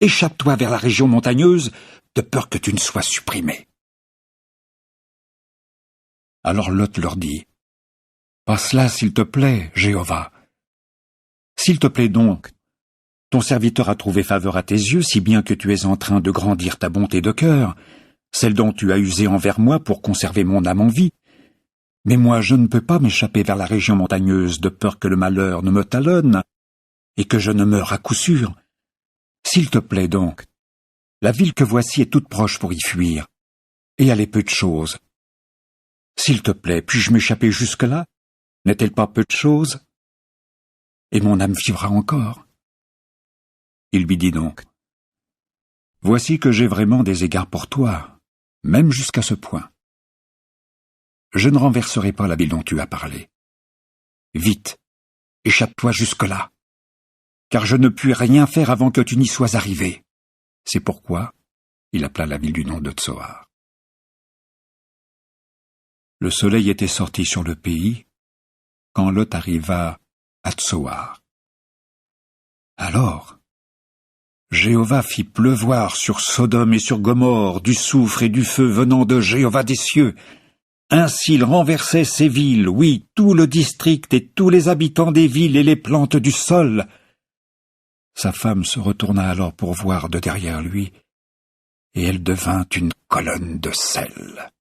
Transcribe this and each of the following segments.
échappe-toi vers la région montagneuse, de peur que tu ne sois supprimé. » Alors Lot leur dit, « Pas cela, s'il te plaît, Jéhovah. S'il te plaît donc, ton serviteur a trouvé faveur à tes yeux, si bien que tu es en train de grandir ta bonté de cœur, celle dont tu as usé envers moi pour conserver mon âme en vie. Mais moi, je ne peux pas m'échapper vers la région montagneuse de peur que le malheur ne me talonne et que je ne meure à coup sûr. S'il te plaît donc, la ville que voici est toute proche pour y fuir, et elle est peu de chose. S'il te plaît, puis-je m'échapper jusque-là? N'est-elle pas peu de chose? Et mon âme vivra encore. » Il lui dit donc, « Voici que j'ai vraiment des égards pour toi, même jusqu'à ce point. Je ne renverserai pas la ville dont tu as parlé. Vite, échappe-toi jusque-là, car je ne puis rien faire avant que tu n'y sois arrivé. » C'est pourquoi il appela la ville du nom de Tsoar. Le soleil était sorti sur le pays quand Lot arriva à Tsoar. Alors, Jéhovah fit pleuvoir sur Sodome et sur Gomorrhe du soufre et du feu venant de Jéhovah des cieux. Ainsi il renversait ces villes, oui, tout le district et tous les habitants des villes et les plantes du sol. Sa femme se retourna alors pour voir de derrière lui, et elle devint une colonne de sel.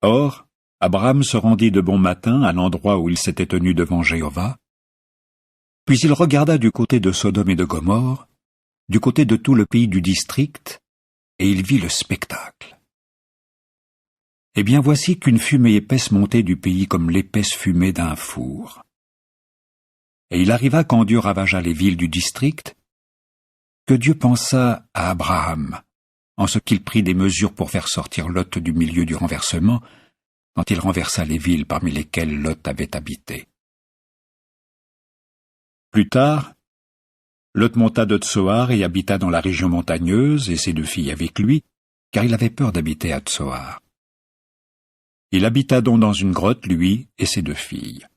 Or, Abraham se rendit de bon matin à l'endroit où il s'était tenu devant Jéhovah, puis il regarda du côté de Sodome et de Gomorrhe, du côté de tout le pays du district, et il vit le spectacle. Eh bien, voici qu'une fumée épaisse montait du pays comme l'épaisse fumée d'un four. Et il arriva quand Dieu ravagea les villes du district, que Dieu pensa à Abraham, en ce qu'il prit des mesures pour faire sortir Lot du milieu du renversement, quand il renversa les villes parmi lesquelles Lot avait habité. Plus tard, Lot monta de Tsoar et habita dans la région montagneuse, et ses 2 filles avec lui, car il avait peur d'habiter à Tsoar. Il habita donc dans une grotte, lui et ses 2 filles.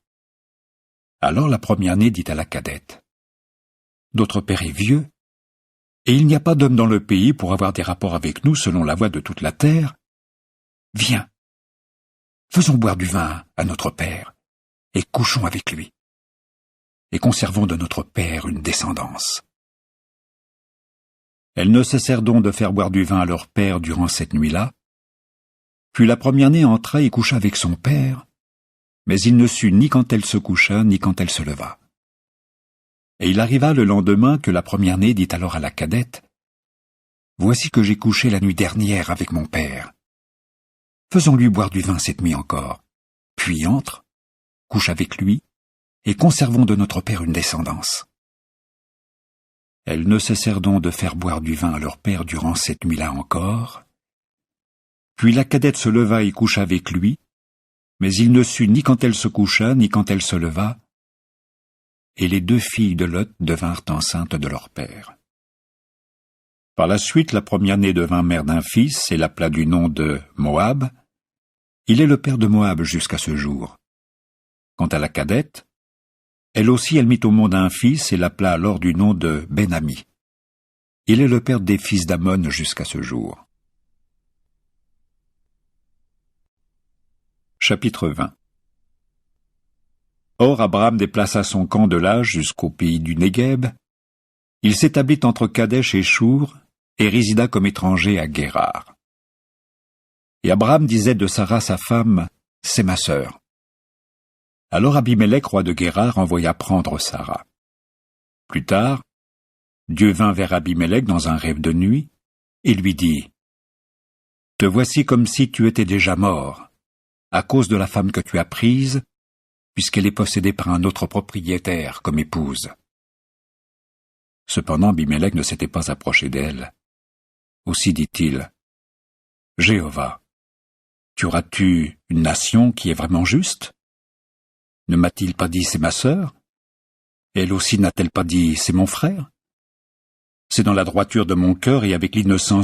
Alors la première-née dit à la cadette, « Notre père est vieux, et il n'y a pas d'homme dans le pays pour avoir des rapports avec nous selon la voie de toute la terre. Viens, faisons boire du vin à notre père, et couchons avec lui, et conservons de notre père une descendance. » Elles ne cessèrent donc de faire boire du vin à leur père durant cette nuit-là, puis la première-née entra et coucha avec son père, mais il ne sut ni quand elle se coucha, ni quand elle se leva. Et il arriva le lendemain que la première-née dit alors à la cadette, « Voici que j'ai couché la nuit dernière avec mon père. Faisons-lui boire du vin cette nuit encore, puis entre, couche avec lui, et conservons de notre père une descendance. » Elles ne cessèrent donc de faire boire du vin à leur père durant cette nuit-là encore. Puis la cadette se leva et coucha avec lui, mais il ne sut ni quand elle se coucha, ni quand elle se leva, et les 2 filles de Lot devinrent enceintes de leur père. Par la suite, la première-née devint mère d'un fils et l'appela du nom de Moab. Il est le père de Moab jusqu'à ce jour. Quant à la cadette, elle aussi elle mit au monde un fils et l'appela alors du nom de Ben-Ami. Il est le père des fils d'Amon jusqu'à ce jour. Chapitre 20. Or Abraham déplaça son camp de là jusqu'au pays du Négueb. Il s'établit entre Kadesh et Chour, et résida comme étranger à Guérar. Et Abraham disait de Sarah sa femme, « C'est ma sœur. » Alors Abimélec, roi de Guérar, envoya prendre Sarah. Plus tard, Dieu vint vers Abimélec dans un rêve de nuit, et lui dit, « Te voici comme si tu étais déjà mort, à cause de la femme que tu as prise, puisqu'elle est possédée par un autre propriétaire comme épouse. » Cependant Abimélec ne s'était pas approché d'elle. Aussi dit-il, « Jéhovah, tueras-tu une nation qui est vraiment juste? Ne m'a-t-il pas dit c'est ma sœur? Elle aussi n'a-t-elle pas dit c'est mon frère? C'est dans la droiture de mon cœur et avec l'innocence